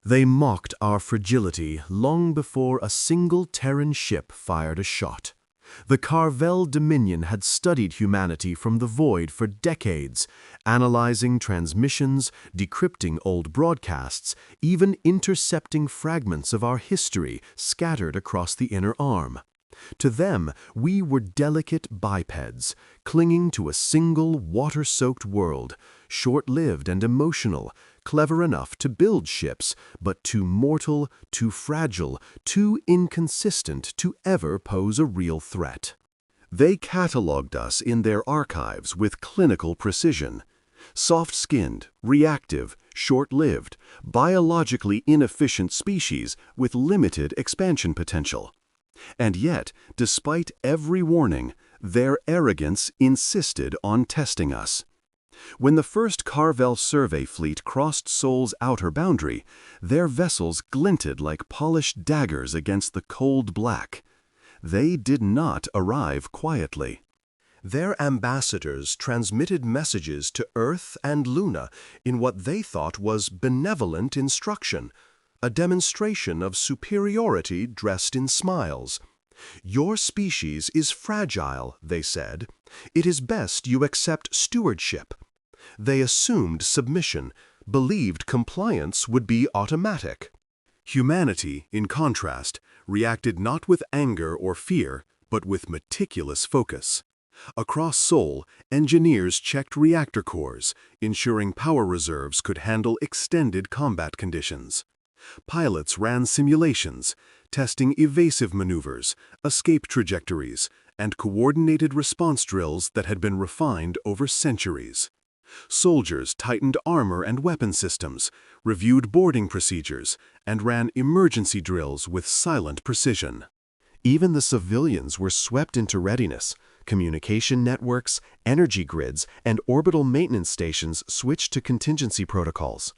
They mocked our fragility long before a single Terran ship fired a shot. The Carvel Dominion had studied humanity from the void for decades, analyzing transmissions, decrypting old broadcasts, even intercepting fragments of our history scattered across the inner arm. To them, we were delicate bipeds, clinging to a single water-soaked world, short-lived and emotional, clever enough to build ships, but too mortal, too fragile, too inconsistent to ever pose a real threat. They catalogued us in their archives with clinical precision. Soft-skinned, reactive, short-lived, biologically inefficient species with limited expansion potential. And yet, despite every warning, their arrogance insisted on testing us. When the first Carvel survey fleet crossed Sol's outer boundary, their vessels glinted like polished daggers against the cold black. They did not arrive quietly. Their ambassadors transmitted messages to Earth and Luna in what they thought was benevolent instruction, a demonstration of superiority dressed in smiles. "Your species is fragile," they said. "It is best you accept stewardship." They assumed submission, believed compliance would be automatic. Humanity, in contrast, reacted not with anger or fear, but with meticulous focus. Across Sol, engineers checked reactor cores, ensuring power reserves could handle extended combat conditions. Pilots ran simulations, testing evasive maneuvers, escape trajectories, and coordinated response drills that had been refined over centuries. Soldiers tightened armor and weapon systems, reviewed boarding procedures, and ran emergency drills with silent precision. Even the civilians were swept into readiness. Communication networks, energy grids, and orbital maintenance stations switched to contingency protocols.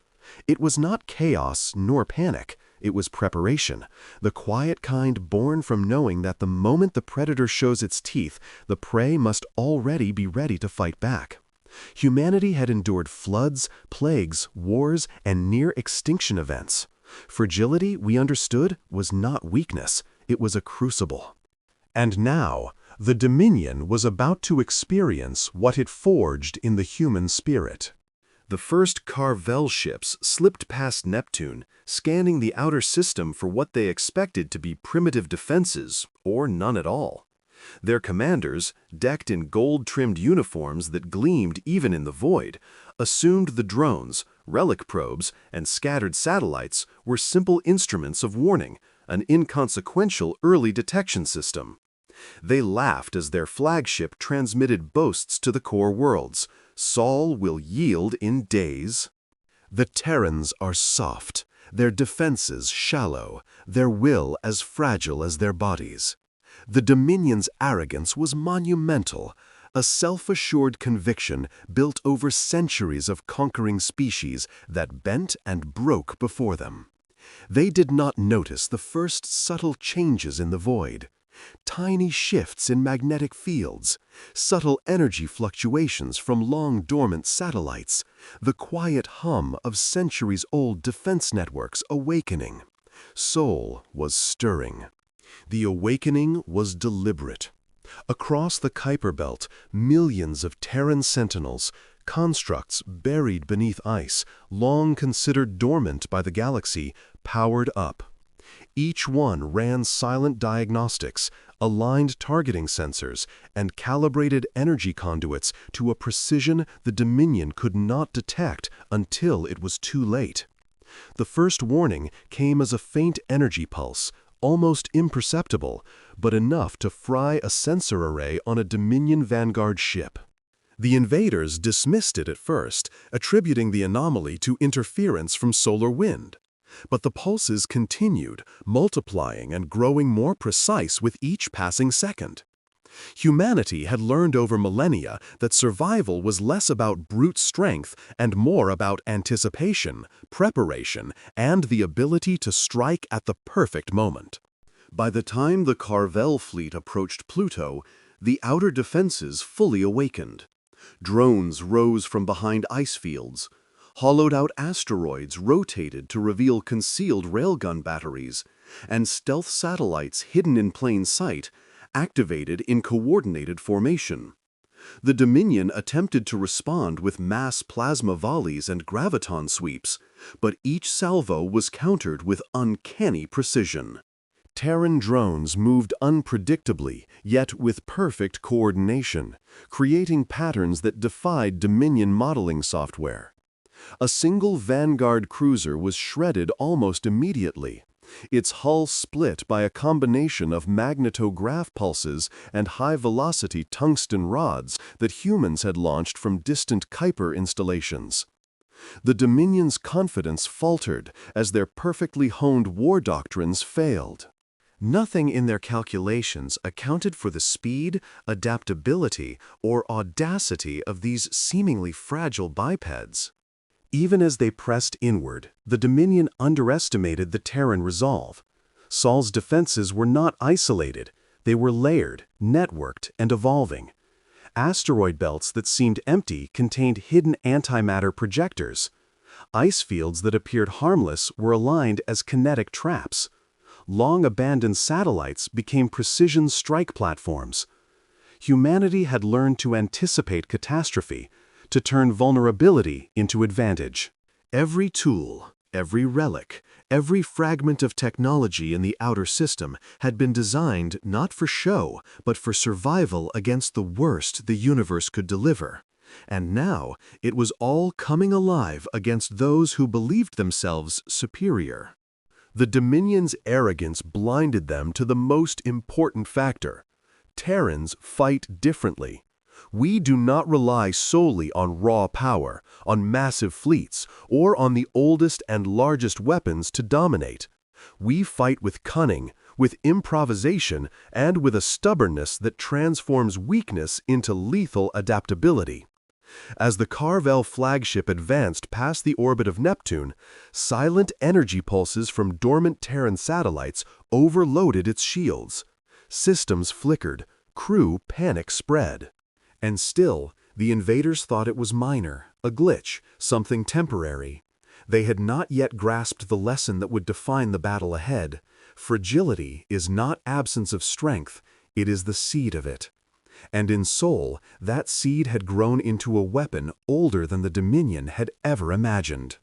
It was not chaos nor panic. It was preparation, the quiet kind born from knowing that the moment the predator shows its teeth, the prey must already be ready to fight back. Humanity had endured floods, plagues, wars, and near-extinction events. Fragility, we understood, was not weakness. It was a crucible. And now, the Dominion was about to experience what it forged in the human spirit. The first Carvel ships slipped past Neptune, scanning the outer system for what they expected to be primitive defenses, or none at all. Their commanders, decked in gold-trimmed uniforms that gleamed even in the void, assumed the drones, relic probes, and scattered satellites were simple instruments of warning, an inconsequential early detection system. They laughed as their flagship transmitted boasts to the core worlds. "Sol will yield in days." The Terrans are soft, their defenses shallow, their will as fragile as their bodies. The Dominion's arrogance was monumental, a self-assured conviction built over centuries of conquering species that bent and broke before them. They did not notice the first subtle changes in the void. Tiny shifts in magnetic fields, subtle energy fluctuations from long-dormant satellites, the quiet hum of centuries-old defense networks awakening. Sol was stirring. The awakening was deliberate. Across the Kuiper Belt, millions of Terran sentinels, constructs buried beneath ice, long considered dormant by the galaxy, powered up. Each one ran silent diagnostics, aligned targeting sensors, and calibrated energy conduits to a precision the Dominion could not detect until it was too late. The first warning came as a faint energy pulse, almost imperceptible, but enough to fry a sensor array on a Dominion Vanguard ship. The invaders dismissed it at first, attributing the anomaly to interference from solar wind. But the pulses continued, multiplying and growing more precise with each passing second. Humanity had learned over millennia that survival was less about brute strength and more about anticipation, preparation, and the ability to strike at the perfect moment. By the time the Carvel fleet approached Pluto, the outer defenses fully awakened. Drones rose from behind ice fields. Hollowed-out asteroids rotated to reveal concealed railgun batteries, and stealth satellites hidden in plain sight activated in coordinated formation. The Dominion attempted to respond with mass plasma volleys and graviton sweeps, but each salvo was countered with uncanny precision. Terran drones moved unpredictably, yet with perfect coordination, creating patterns that defied Dominion modeling software. A single Vanguard cruiser was shredded almost immediately, its hull split by a combination of magnetograph pulses and high-velocity tungsten rods that humans had launched from distant Kuiper installations. The Dominion's confidence faltered as their perfectly honed war doctrines failed. Nothing in their calculations accounted for the speed, adaptability, or audacity of these seemingly fragile bipeds. Even as they pressed inward, the Dominion underestimated the Terran resolve. Sol's defenses were not isolated. They were layered, networked, and evolving. Asteroid belts that seemed empty contained hidden antimatter projectors. Ice fields that appeared harmless were aligned as kinetic traps. Long-abandoned satellites became precision strike platforms. Humanity had learned to anticipate catastrophe, to turn vulnerability into advantage. Every tool, every relic, every fragment of technology in the outer system had been designed not for show, but for survival against the worst the universe could deliver. And now it was all coming alive against those who believed themselves superior. The Dominion's arrogance blinded them to the most important factor. Terrans fight differently. We do not rely solely on raw power, on massive fleets, or on the oldest and largest weapons to dominate. We fight with cunning, with improvisation, and with a stubbornness that transforms weakness into lethal adaptability. As the Carvel flagship advanced past the orbit of Neptune, silent energy pulses from dormant Terran satellites overloaded its shields. Systems flickered, crew panic spread. And still, the invaders thought it was minor, a glitch, something temporary. They had not yet grasped the lesson that would define the battle ahead. Fragility is not absence of strength, it is the seed of it. And in Sol, that seed had grown into a weapon older than the Dominion had ever imagined.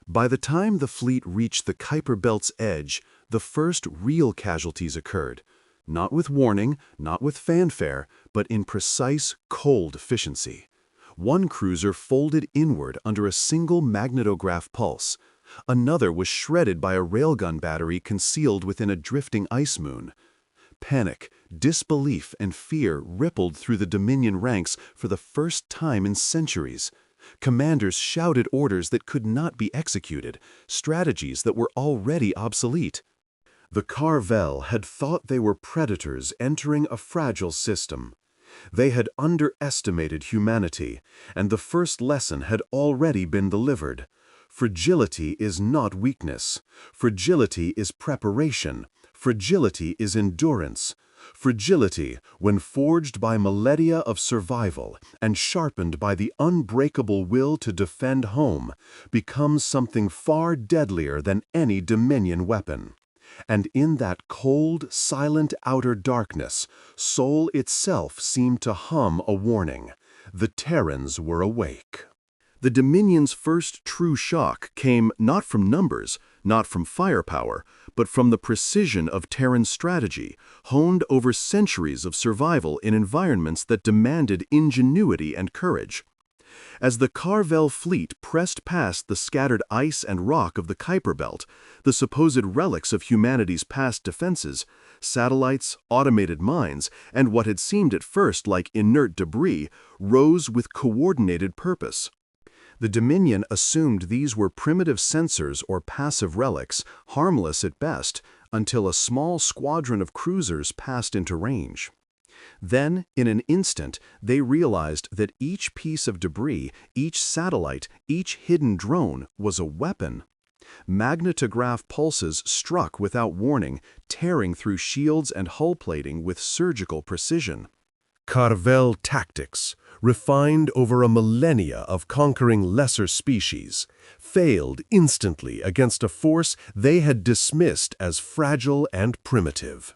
By the time the fleet reached the Kuiper Belt's edge, the first real casualties occurred. Not with warning, not with fanfare, but in precise, cold efficiency. One cruiser folded inward under a single magnetograph pulse. Another was shredded by a railgun battery concealed within a drifting ice moon. Panic, disbelief, and fear rippled through the Dominion ranks for the first time in centuries. Commanders shouted orders that could not be executed, strategies that were already obsolete. The Carvel had thought they were predators entering a fragile system. They had underestimated humanity, and the first lesson had already been delivered. Fragility is not weakness. Fragility is preparation. Fragility is endurance. Fragility, when forged by millennia of survival and sharpened by the unbreakable will to defend home, becomes something far deadlier than any Dominion weapon. And in that cold, silent outer darkness, Sol itself seemed to hum a warning. The Terrans were awake. The Dominion's first true shock came not from numbers, not from firepower, but from the precision of Terran strategy, honed over centuries of survival in environments that demanded ingenuity and courage. As the Carvel fleet pressed past the scattered ice and rock of the Kuiper Belt, the supposed relics of humanity's past defenses, satellites, automated mines, and what had seemed at first like inert debris, rose with coordinated purpose. The Dominion assumed these were primitive sensors or passive relics, harmless at best, until a small squadron of cruisers passed into range. Then, in an instant, they realized that each piece of debris, each satellite, each hidden drone was a weapon. Magnetograph pulses struck without warning, tearing through shields and hull plating with surgical precision. Carvel tactics, refined over a millennia of conquering lesser species, failed instantly against a force they had dismissed as fragile and primitive.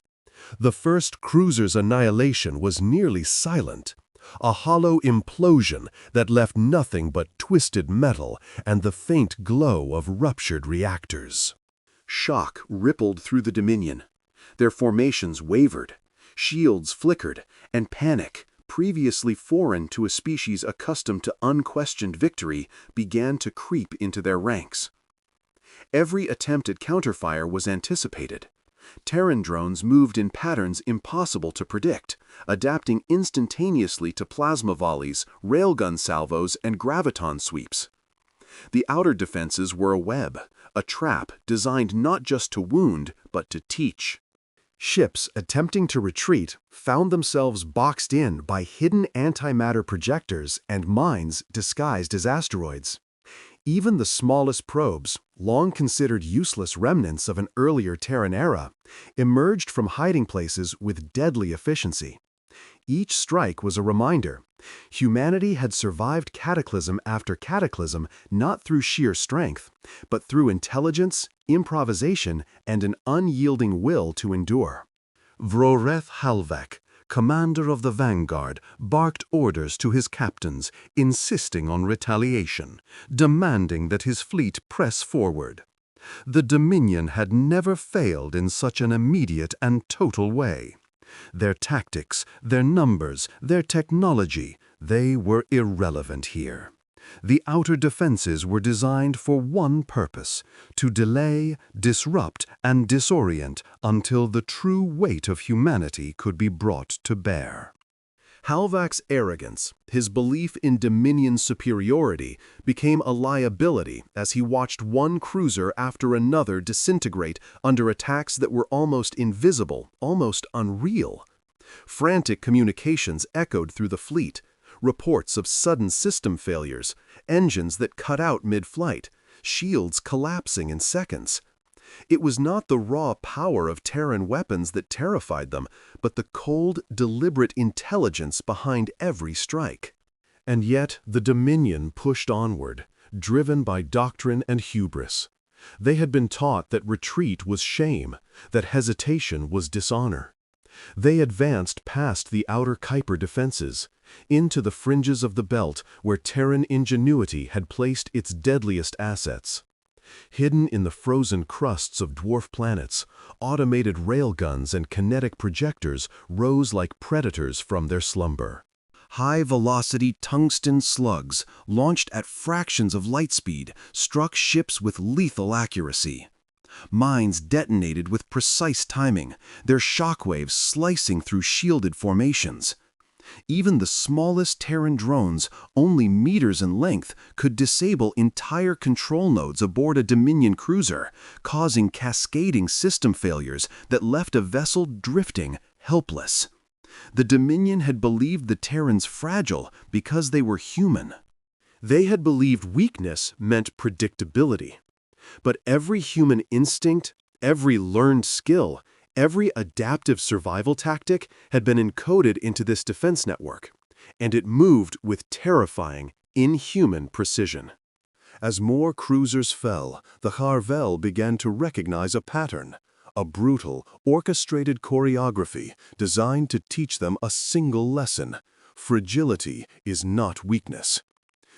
The first cruiser's annihilation was nearly silent, a hollow implosion that left nothing but twisted metal and the faint glow of ruptured reactors. Shock rippled through the Dominion. Their formations wavered, shields flickered, and panic, previously foreign to a species accustomed to unquestioned victory, began to creep into their ranks. Every attempt at counterfire was anticipated. Terran drones moved in patterns impossible to predict, adapting instantaneously to plasma volleys, railgun salvos, and graviton sweeps. The outer defenses were a web, a trap designed not just to wound, but to teach. Ships attempting to retreat found themselves boxed in by hidden antimatter projectors and mines disguised as asteroids. Even the smallest probes, long considered useless remnants of an earlier Terran era, emerged from hiding places with deadly efficiency. Each strike was a reminder. Humanity had survived cataclysm after cataclysm not through sheer strength, but through intelligence, improvisation, and an unyielding will to endure. Vroreth Halvek, commander of the Vanguard, barked orders to his captains, insisting on retaliation, demanding that his fleet press forward. The Dominion had never failed in such an immediate and total way. Their tactics, their numbers, their technology, they were irrelevant here. The outer defenses were designed for one purpose: to delay, disrupt, and disorient until the true weight of humanity could be brought to bear. Halvak's arrogance, his belief in Dominion's superiority, became a liability as he watched one cruiser after another disintegrate under attacks that were almost invisible, almost unreal. Frantic communications echoed through the fleet, reports of sudden system failures, engines that cut out mid-flight, shields collapsing in seconds. It was not the raw power of Terran weapons that terrified them, but the cold, deliberate intelligence behind every strike. And yet the Dominion pushed onward, driven by doctrine and hubris. They had been taught that retreat was shame, that hesitation was dishonor. They advanced past the outer Kuiper defenses, into the fringes of the belt where Terran ingenuity had placed its deadliest assets. Hidden in the frozen crusts of dwarf planets, automated railguns and kinetic projectors rose like predators from their slumber. High-velocity tungsten slugs, launched at fractions of light speed, struck ships with lethal accuracy. Mines detonated with precise timing, their shockwaves slicing through shielded formations. Even the smallest Terran drones, only meters in length, could disable entire control nodes aboard a Dominion cruiser, causing cascading system failures that left a vessel drifting, helpless. The Dominion had believed the Terrans fragile because they were human. They had believed weakness meant predictability. But every human instinct, every learned skill, every adaptive survival tactic had been encoded into this defense network, and it moved with terrifying, inhuman precision. As more cruisers fell, the Harvel began to recognize a pattern, a brutal, orchestrated choreography designed to teach them a single lesson: fragility is not weakness.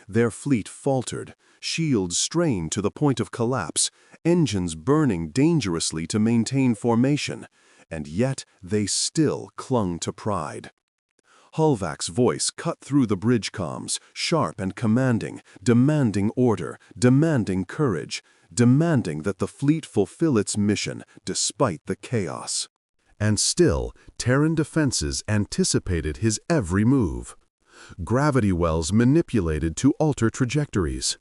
Their fleet faltered, shields strained to the point of collapse, engines burning dangerously to maintain formation, and yet they still clung to pride. Halvak's voice cut through the bridge comms, sharp and commanding, demanding order, demanding courage, demanding that the fleet fulfill its mission despite the chaos. And still, Terran defenses anticipated his every move. Gravity wells manipulated to alter trajectories,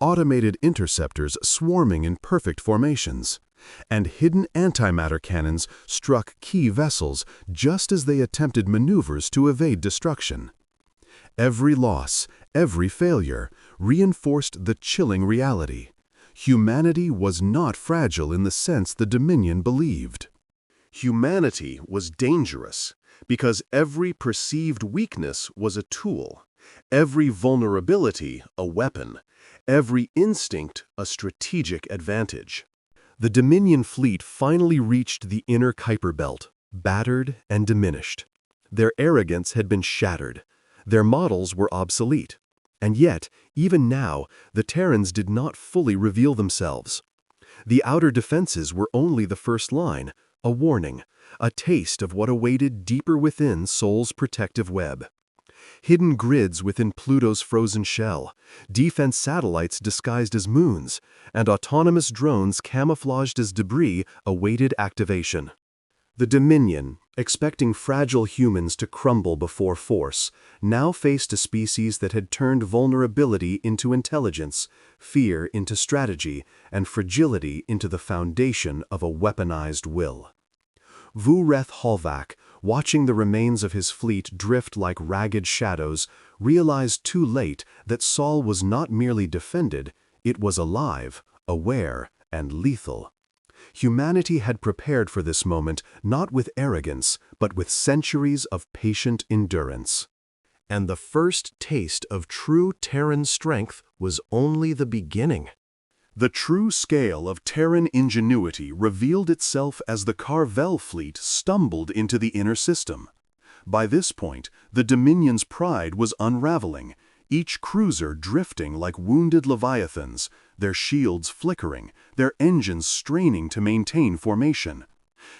automated interceptors swarming in perfect formations, and hidden antimatter cannons struck key vessels just as they attempted maneuvers to evade destruction. Every loss, every failure, reinforced the chilling reality: humanity was not fragile in the sense the Dominion believed. Humanity was dangerous because every perceived weakness was a tool, Every vulnerability a weapon, every instinct a strategic advantage. The Dominion fleet finally reached the inner Kuiper Belt, battered and diminished. Their arrogance had been shattered. Their models were obsolete. And yet, even now, the Terrans did not fully reveal themselves. The outer defenses were only the first line, a warning, a taste of what awaited deeper within Sol's protective web. Hidden grids within Pluto's frozen shell, defense satellites disguised as moons, and autonomous drones camouflaged as debris awaited activation. The Dominion, expecting fragile humans to crumble before force, now faced a species that had turned vulnerability into intelligence, fear into strategy, and fragility into the foundation of a weaponized will. Vureth Halvak, watching the remains of his fleet drift like ragged shadows, realized too late that Sol was not merely defended, it was alive, aware, and lethal. Humanity had prepared for this moment not with arrogance, but with centuries of patient endurance. And the first taste of true Terran strength was only the beginning. The true scale of Terran ingenuity revealed itself as the Carvel fleet stumbled into the inner system. By this point, the Dominion's pride was unraveling, each cruiser drifting like wounded leviathans, their shields flickering, their engines straining to maintain formation.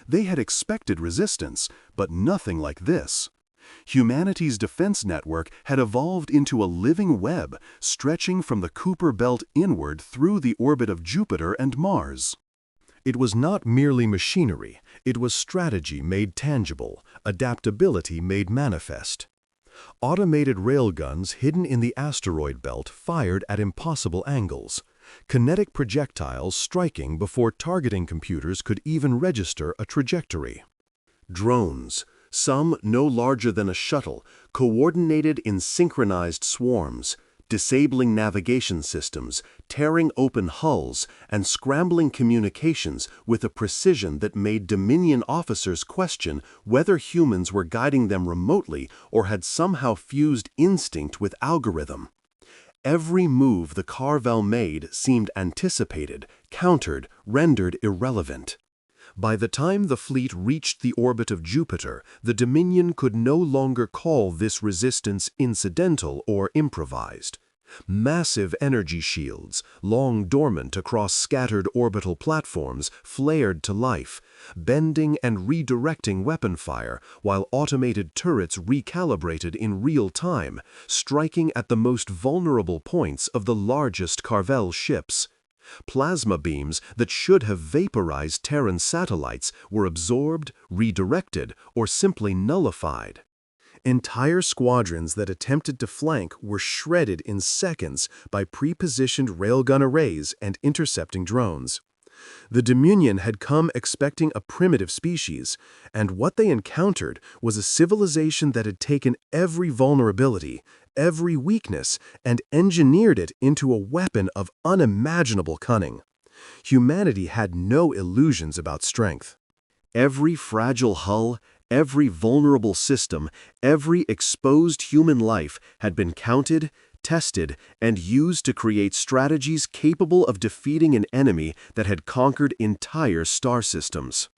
They had expected resistance, but nothing like this. Humanity's defense network had evolved into a living web, stretching from the Kuiper Belt inward through the orbit of Jupiter and Mars. It was not merely machinery, it was strategy made tangible, adaptability made manifest. Automated railguns hidden in the asteroid belt fired at impossible angles, kinetic projectiles striking before targeting computers could even register a trajectory. Drones, some no larger than a shuttle, coordinated in synchronized swarms, disabling navigation systems, tearing open hulls, and scrambling communications with a precision that made Dominion officers question whether humans were guiding them remotely or had somehow fused instinct with algorithm. Every move the Carvel made seemed anticipated, countered, rendered irrelevant. By the time the fleet reached the orbit of Jupiter, the Dominion could no longer call this resistance incidental or improvised. Massive energy shields, long dormant across scattered orbital platforms, flared to life, bending and redirecting weapon fire, while automated turrets recalibrated in real time, striking at the most vulnerable points of the largest Carvel ships. Plasma beams that should have vaporized Terran satellites were absorbed, redirected, or simply nullified. Entire squadrons that attempted to flank were shredded in seconds by pre-positioned railgun arrays and intercepting drones. The Dominion had come expecting a primitive species, and what they encountered was a civilization that had taken every vulnerability, every weakness, and engineered it into a weapon of unimaginable cunning. Humanity had no illusions about strength. Every fragile hull, every vulnerable system, every exposed human life had been counted, tested, and used to create strategies capable of defeating an enemy that had conquered entire star systems.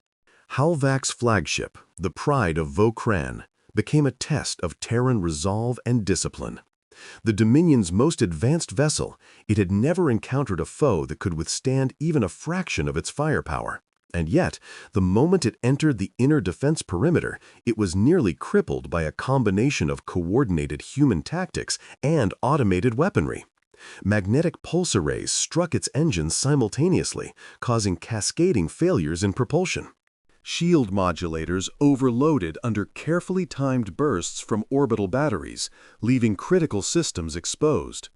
Halvak's flagship, the pride of Vokran, became a test of Terran resolve and discipline. The Dominion's most advanced vessel, it had never encountered a foe that could withstand even a fraction of its firepower. And yet, the moment it entered the inner defense perimeter, it was nearly crippled by a combination of coordinated human tactics and automated weaponry. Magnetic pulse arrays struck its engines simultaneously, causing cascading failures in propulsion. Shield modulators overloaded under carefully timed bursts from orbital batteries, leaving critical systems exposed.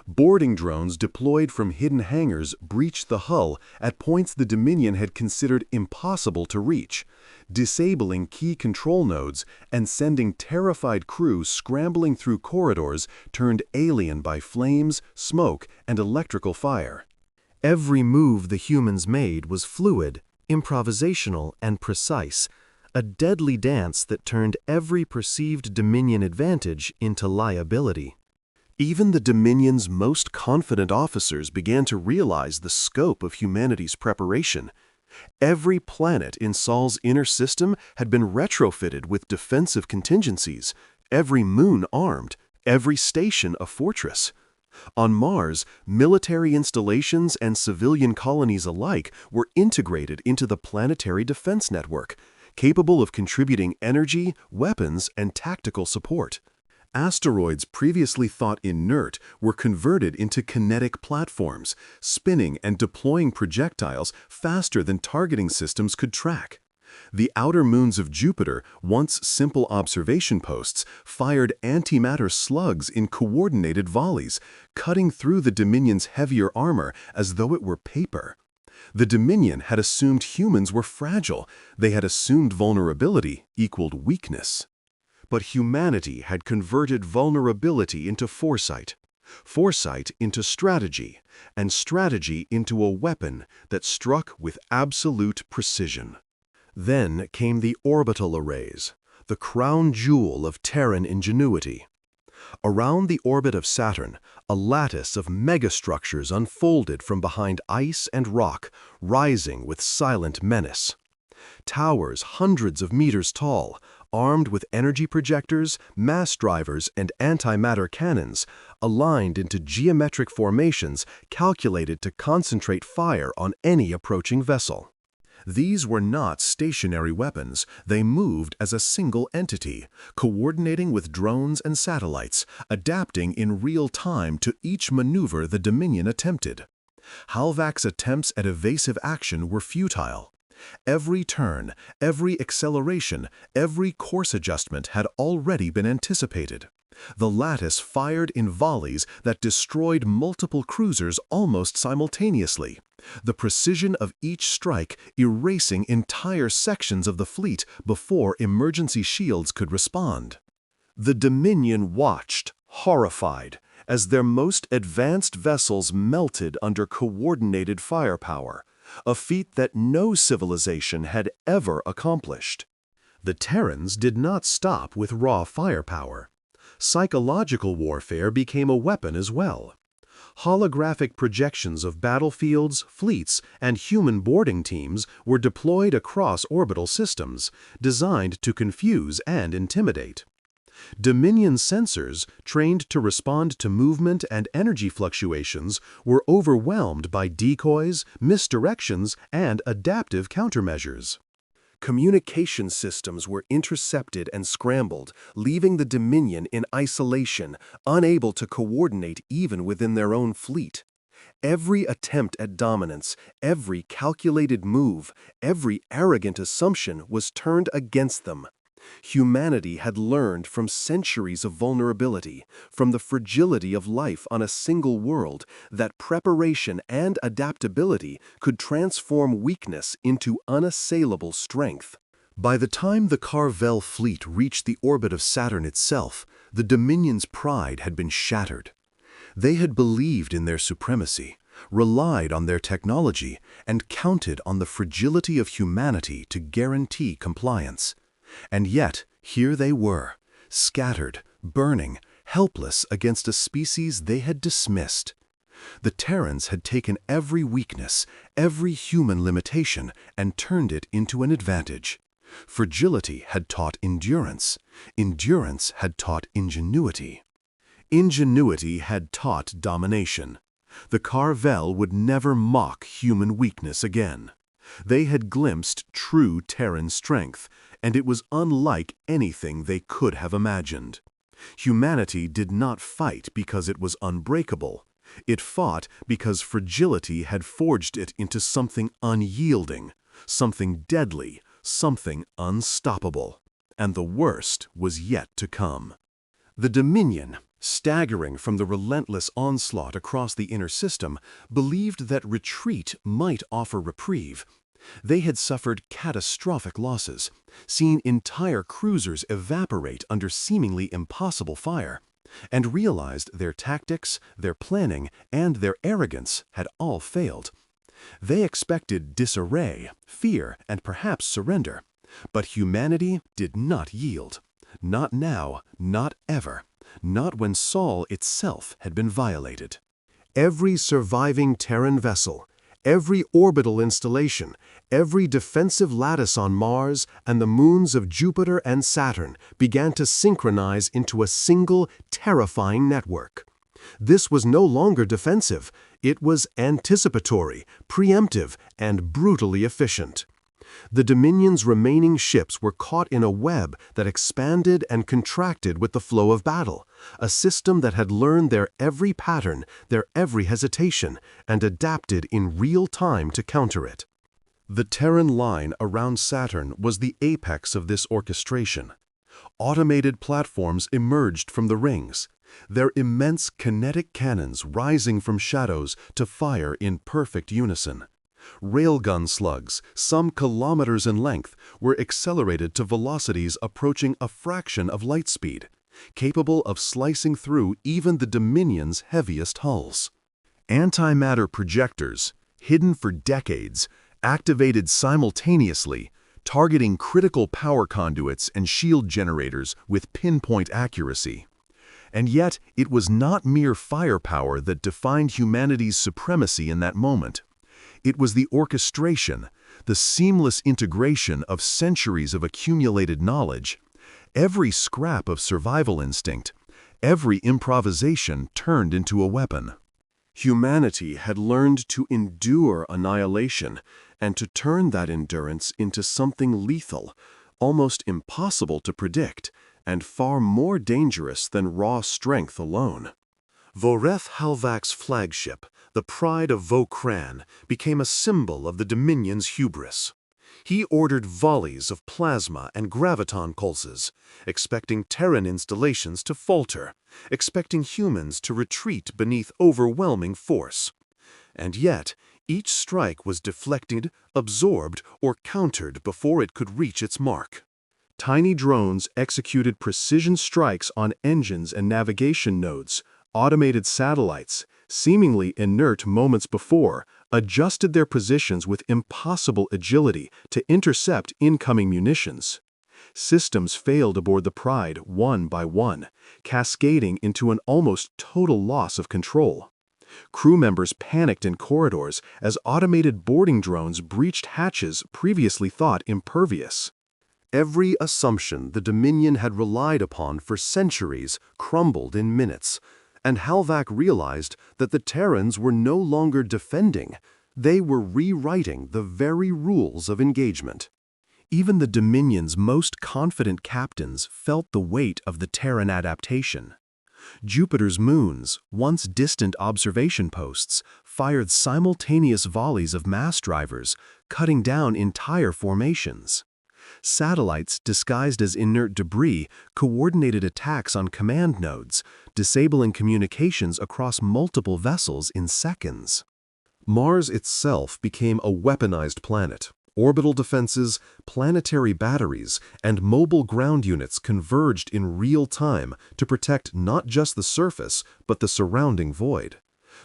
Boarding drones deployed from hidden hangars breached the hull at points the Dominion had considered impossible to reach, disabling key control nodes and sending terrified crews scrambling through corridors turned alien by flames, smoke, and electrical fire. Every move the humans made was fluid, improvisational, and precise, a deadly dance that turned every perceived Dominion advantage into liability. Even the Dominion's most confident officers began to realize the scope of humanity's preparation. Every planet in Sol's inner system had been retrofitted with defensive contingencies, every moon armed, every station a fortress. On Mars, military installations and civilian colonies alike were integrated into the planetary defense network, capable of contributing energy, weapons, and tactical support. Asteroids previously thought inert were converted into kinetic platforms, spinning and deploying projectiles faster than targeting systems could track. The outer moons of Jupiter, once simple observation posts, fired antimatter slugs in coordinated volleys, cutting through the Dominion's heavier armor as though it were paper. The Dominion had assumed humans were fragile. They had assumed vulnerability equaled weakness. But humanity had converted vulnerability into foresight, foresight into strategy, and strategy into a weapon that struck with absolute precision. Then came the orbital arrays, the crown jewel of Terran ingenuity. Around the orbit of Saturn, a lattice of megastructures unfolded from behind ice and rock, rising with silent menace. Towers hundreds of meters tall, armed with energy projectors, mass drivers, and antimatter cannons, aligned into geometric formations calculated to concentrate fire on any approaching vessel. These were not stationary weapons. They moved as a single entity, coordinating with drones and satellites, adapting in real time to each maneuver the Dominion attempted. Halvak's attempts at evasive action were futile. Every turn, every acceleration, every course adjustment had already been anticipated. The lattice fired in volleys that destroyed multiple cruisers almost simultaneously, the precision of each strike erasing entire sections of the fleet before emergency shields could respond. The Dominion watched, horrified, as their most advanced vessels melted under coordinated firepower, a feat that no civilization had ever accomplished. The Terrans did not stop with raw firepower. Psychological warfare became a weapon as well. Holographic projections of battlefields, fleets, and human boarding teams were deployed across orbital systems, designed to confuse and intimidate. Dominion sensors, trained to respond to movement and energy fluctuations, were overwhelmed by decoys, misdirections, and adaptive countermeasures. Communication systems were intercepted and scrambled, leaving the Dominion in isolation, unable to coordinate even within their own fleet. Every attempt at dominance, every calculated move, every arrogant assumption was turned against them. Humanity had learned from centuries of vulnerability, from the fragility of life on a single world, that preparation and adaptability could transform weakness into unassailable strength. By the time the Carvel fleet reached the orbit of Saturn itself, the Dominion's pride had been shattered. They had believed in their supremacy, relied on their technology, and counted on the fragility of humanity to guarantee compliance. And yet, here they were, scattered, burning, helpless against a species they had dismissed. The Terrans had taken every weakness, every human limitation, and turned it into an advantage. Fragility had taught endurance. Endurance had taught ingenuity. Ingenuity had taught domination. The Carvel would never mock human weakness again. They had glimpsed true Terran strength, and it was unlike anything they could have imagined. Humanity did not fight because it was unbreakable. It fought because fragility had forged it into something unyielding, something deadly, something unstoppable. And the worst was yet to come. The Dominion, staggering from the relentless onslaught across the inner system, believed that retreat might offer reprieve. They had suffered catastrophic losses, seen entire cruisers evaporate under seemingly impossible fire, and realized their tactics, their planning, and their arrogance had all failed. They expected disarray, fear, and perhaps surrender, But humanity did not yield. Not now, not ever. Not when Sol itself had been violated. Every surviving Terran vessel, every orbital installation, every defensive lattice on Mars and the moons of Jupiter and Saturn began to synchronize into a single, terrifying network. This was no longer defensive. It was anticipatory, preemptive, and brutally efficient. The Dominion's remaining ships were caught in a web that expanded and contracted with the flow of battle, a system that had learned their every pattern, their every hesitation, and adapted in real time to counter it. The Terran line around Saturn was the apex of this orchestration. Automated platforms emerged from the rings, their immense kinetic cannons rising from shadows to fire in perfect unison. Railgun slugs, some kilometers in length, were accelerated to velocities approaching a fraction of light speed, capable of slicing through even the Dominion's heaviest hulls. Antimatter projectors, hidden for decades, activated simultaneously, targeting critical power conduits and shield generators with pinpoint accuracy. And yet, it was not mere firepower that defined humanity's supremacy in that moment. It was the orchestration, the seamless integration of centuries of accumulated knowledge. Every scrap of survival instinct, every improvisation turned into a weapon. Humanity had learned to endure annihilation and to turn that endurance into something lethal, almost impossible to predict, and far more dangerous than raw strength alone. Voreth Halvak's flagship, the pride of Vokran, became a symbol of the Dominion's hubris. He ordered volleys of plasma and graviton pulses, expecting Terran installations to falter, expecting humans to retreat beneath overwhelming force. And yet, each strike was deflected, absorbed, or countered before it could reach its mark. Tiny drones executed precision strikes on engines and navigation nodes. Automated satellites, seemingly inert moments before, adjusted their positions with impossible agility to intercept incoming munitions. Systems failed aboard the Pride one by one, cascading into an almost total loss of control. Crew members panicked in corridors as automated boarding drones breached hatches previously thought impervious. Every assumption the Dominion had relied upon for centuries crumbled in minutes, and Halvak realized that the Terrans were no longer defending, they were rewriting the very rules of engagement. Even the Dominion's most confident captains felt the weight of the Terran adaptation. Jupiter's moons, once distant observation posts, fired simultaneous volleys of mass drivers, cutting down entire formations. Satellites, disguised as inert debris, coordinated attacks on command nodes, disabling communications across multiple vessels in seconds. Mars itself became a weaponized planet. Orbital defenses, planetary batteries, and mobile ground units converged in real time to protect not just the surface, but the surrounding void.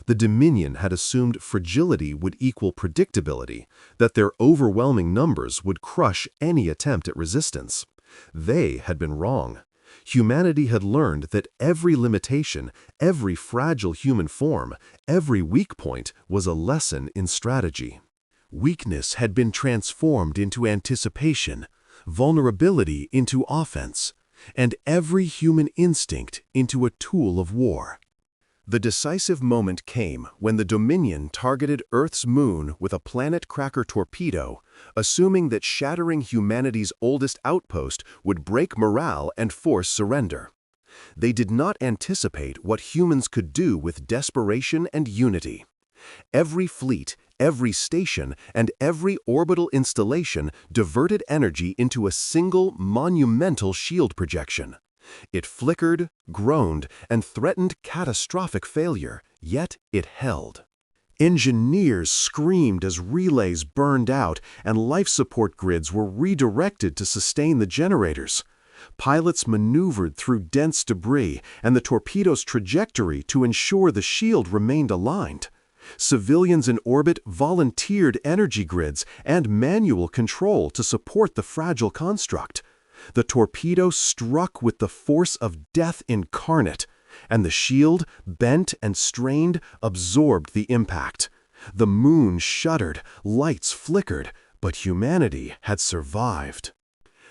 The Dominion had assumed fragility would equal predictability, that their overwhelming numbers would crush any attempt at resistance. They had been wrong. Humanity had learned that every limitation, every fragile human form, every weak point was a lesson in strategy. Weakness had been transformed into anticipation, vulnerability into offense, and every human instinct into a tool of war. The decisive moment came when the Dominion targeted Earth's moon with a planet cracker torpedo, assuming that shattering humanity's oldest outpost would break morale and force surrender. They did not anticipate what humans could do with desperation and unity. Every fleet, every station, and every orbital installation diverted energy into a single monumental shield projection. It flickered, groaned, and threatened catastrophic failure, yet it held. Engineers screamed as relays burned out and life support grids were redirected to sustain the generators. Pilots maneuvered through dense debris and the torpedo's trajectory to ensure the shield remained aligned. Civilians in orbit volunteered energy grids and manual control to support the fragile construct. The torpedo struck with the force of death incarnate, and the shield, bent and strained, absorbed the impact. The moon shuddered, lights flickered, but humanity had survived.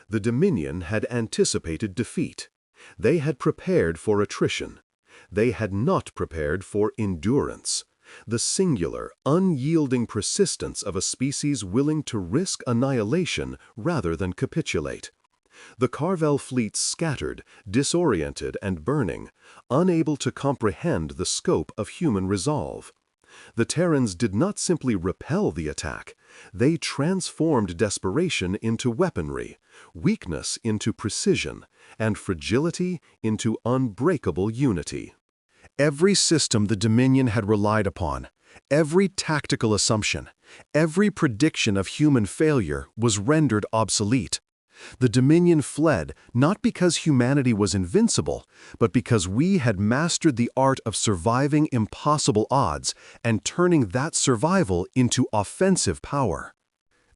The Dominion had anticipated defeat. They had prepared for attrition. They had not prepared for endurance. The singular, unyielding persistence of a species willing to risk annihilation rather than capitulate. The Carvel fleet scattered, disoriented and burning, unable to comprehend the scope of human resolve. The Terrans did not simply repel the attack, they transformed desperation into weaponry, weakness into precision, and fragility into unbreakable unity. Every system the Dominion had relied upon, every tactical assumption, every prediction of human failure was rendered obsolete. The Dominion fled not because humanity was invincible, but because we had mastered the art of surviving impossible odds and turning that survival into offensive power.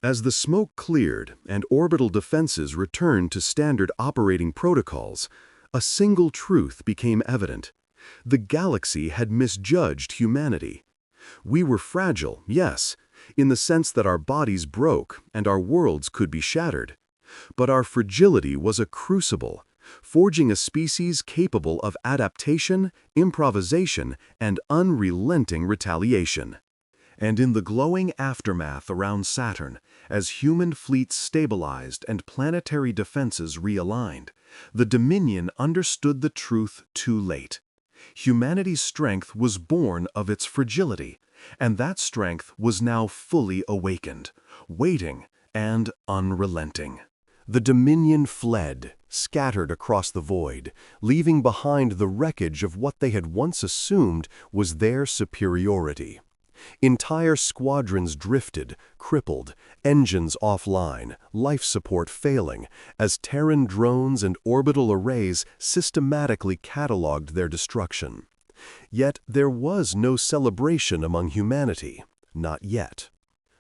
As the smoke cleared and orbital defenses returned to standard operating protocols, a single truth became evident. The galaxy had misjudged humanity. We were fragile, yes, in the sense that our bodies broke and our worlds could be shattered. But our fragility was a crucible, forging a species capable of adaptation, improvisation, and unrelenting retaliation. And in the glowing aftermath around Saturn, as human fleets stabilized and planetary defenses realigned, the Dominion understood the truth too late. Humanity's strength was born of its fragility, and that strength was now fully awakened, waiting and unrelenting. The Dominion fled, scattered across the void, leaving behind the wreckage of what they had once assumed was their superiority. Entire squadrons drifted, crippled, engines offline, life support failing, as Terran drones and orbital arrays systematically cataloged their destruction. Yet there was no celebration among humanity, not yet.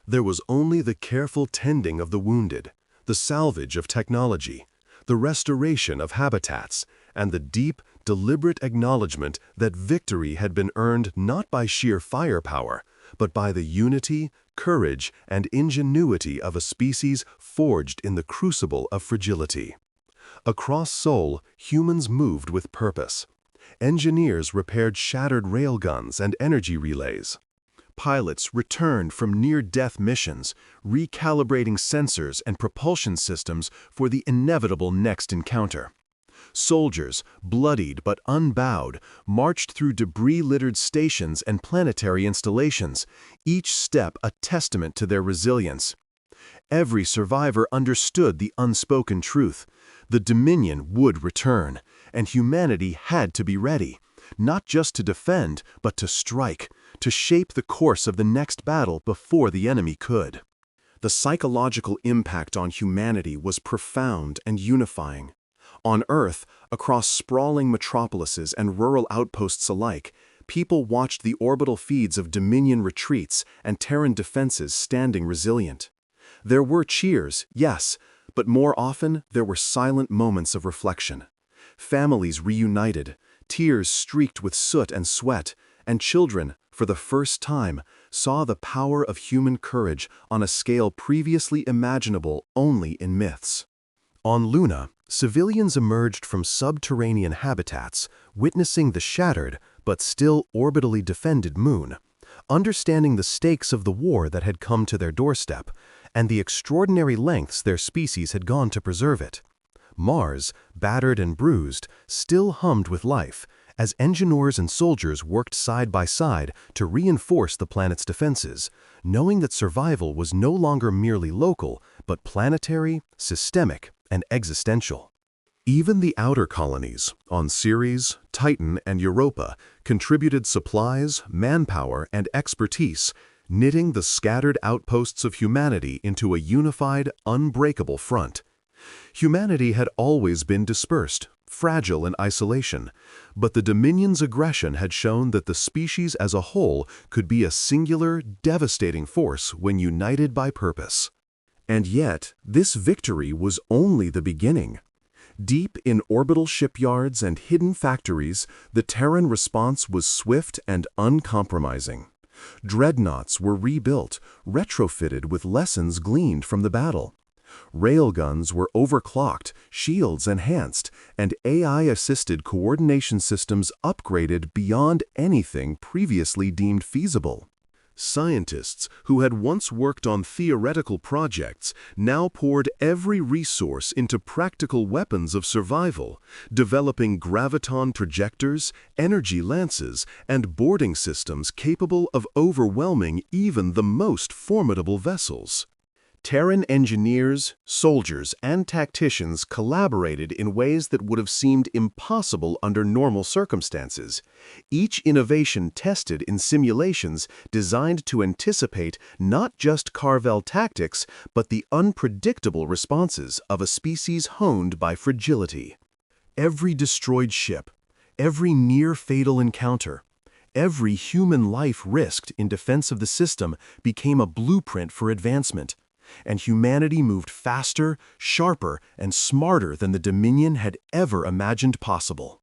There was only the careful tending of the wounded, the salvage of technology, the restoration of habitats, and the deep, deliberate acknowledgement that victory had been earned not by sheer firepower, but by the unity, courage, and ingenuity of a species forged in the crucible of fragility. Across Sol, humans moved with purpose. Engineers repaired shattered railguns and energy relays. Pilots returned from near-death missions, recalibrating sensors and propulsion systems for the inevitable next encounter. Soldiers, bloodied but unbowed, marched through debris-littered stations and planetary installations, each step a testament to their resilience. Every survivor understood the unspoken truth. The Dominion would return, and humanity had to be ready, not just to defend, but to strike, to shape the course of the next battle before the enemy could. The psychological impact on humanity was profound and unifying. On Earth, across sprawling metropolises and rural outposts alike, people watched the orbital feeds of Dominion retreats and Terran defenses standing resilient. There were cheers, yes, but more often there were silent moments of reflection. Families reunited, tears streaked with soot and sweat, and children, for the first time, saw the power of human courage on a scale previously imaginable only in myths. On Luna, civilians emerged from subterranean habitats, witnessing the shattered but still orbitally defended moon, understanding the stakes of the war that had come to their doorstep, and the extraordinary lengths their species had gone to preserve it. Mars, battered and bruised, still hummed with life, as engineers and soldiers worked side by side to reinforce the planet's defenses, knowing that survival was no longer merely local, but planetary, systemic, and existential. Even the outer colonies, on Ceres, Titan, and Europa, contributed supplies, manpower, and expertise, knitting the scattered outposts of humanity into a unified, unbreakable front. Humanity had always been dispersed, fragile in isolation, but the Dominion's aggression had shown that the species as a whole could be a singular, devastating force when united by purpose. And yet, this victory was only the beginning. Deep in orbital shipyards and hidden factories, the Terran response was swift and uncompromising. Dreadnoughts were rebuilt, retrofitted with lessons gleaned from the battle. Railguns were overclocked, shields enhanced, and AI-assisted coordination systems upgraded beyond anything previously deemed feasible. Scientists who had once worked on theoretical projects now poured every resource into practical weapons of survival, developing graviton projectors, energy lances, and boarding systems capable of overwhelming even the most formidable vessels. Terran engineers, soldiers, and tacticians collaborated in ways that would have seemed impossible under normal circumstances, each innovation tested in simulations designed to anticipate not just Carvel tactics, but the unpredictable responses of a species honed by fragility. Every destroyed ship, every near-fatal encounter, every human life risked in defense of the system became a blueprint for advancement. And humanity moved faster, sharper, and smarter than the Dominion had ever imagined possible.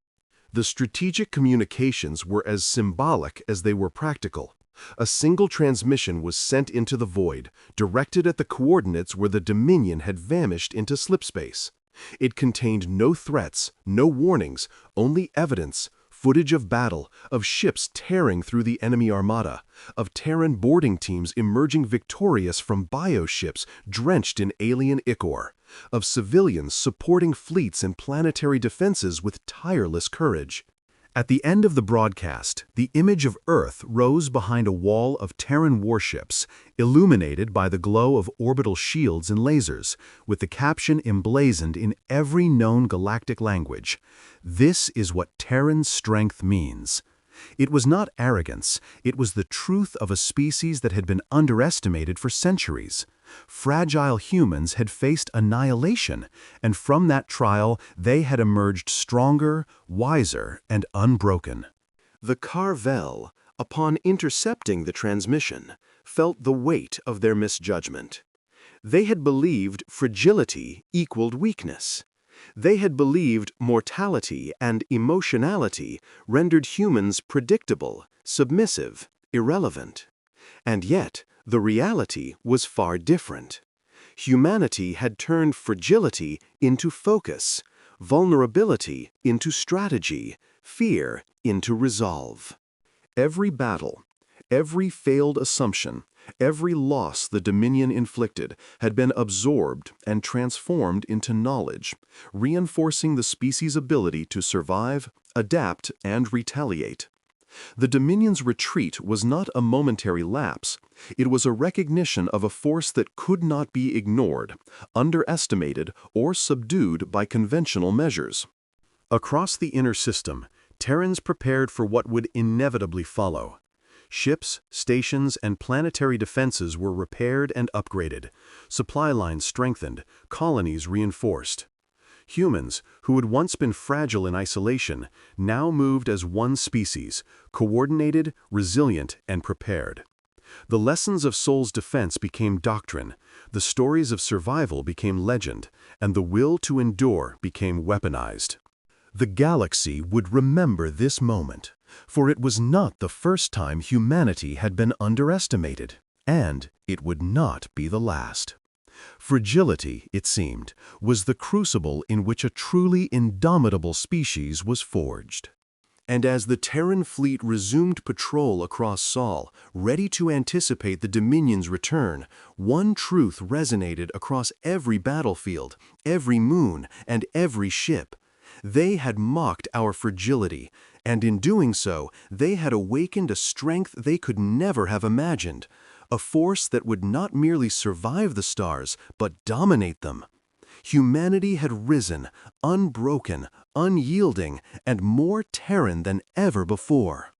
The strategic communications were as symbolic as they were practical. A single transmission was sent into the void, directed at the coordinates where the Dominion had vanished into slipspace. It contained no threats, no warnings, only evidence, footage of battle, of ships tearing through the enemy armada, of Terran boarding teams emerging victorious from bioships drenched in alien ichor, of civilians supporting fleets and planetary defenses with tireless courage. At the end of the broadcast, the image of Earth rose behind a wall of Terran warships, illuminated by the glow of orbital shields and lasers, with the caption emblazoned in every known galactic language. This is what Terran strength means. It was not arrogance, it was the truth of a species that had been underestimated for centuries. Fragile humans had faced annihilation, and from that trial they had emerged stronger, wiser, and unbroken. The Carvel, upon intercepting the transmission, felt the weight of their misjudgment. They had believed fragility equaled weakness. They had believed mortality and emotionality rendered humans predictable, submissive, irrelevant. And yet, the reality was far different. Humanity had turned fragility into focus, vulnerability into strategy, fear into resolve. Every battle, every failed assumption, every loss the Dominion inflicted had been absorbed and transformed into knowledge, reinforcing the species' ability to survive, adapt, and retaliate. The Dominion's retreat was not a momentary lapse. It was a recognition of a force that could not be ignored, underestimated, or subdued by conventional measures. Across the inner system, Terrans prepared for what would inevitably follow. Ships, stations, and planetary defenses were repaired and upgraded, supply lines strengthened, colonies reinforced. Humans, who had once been fragile in isolation, now moved as one species, coordinated, resilient, and prepared. The lessons of Sol's defense became doctrine, the stories of survival became legend, and the will to endure became weaponized. The galaxy would remember this moment, for it was not the first time humanity had been underestimated, and it would not be the last. Fragility, it seemed, was the crucible in which a truly indomitable species was forged. And as the Terran fleet resumed patrol across Sol, ready to anticipate the Dominion's return, one truth resonated across every battlefield, every moon, and every ship. They had mocked our fragility, and in doing so, they had awakened a strength they could never have imagined. A force that would not merely survive the stars, but dominate them. Humanity had risen, unbroken, unyielding, and more Terran than ever before.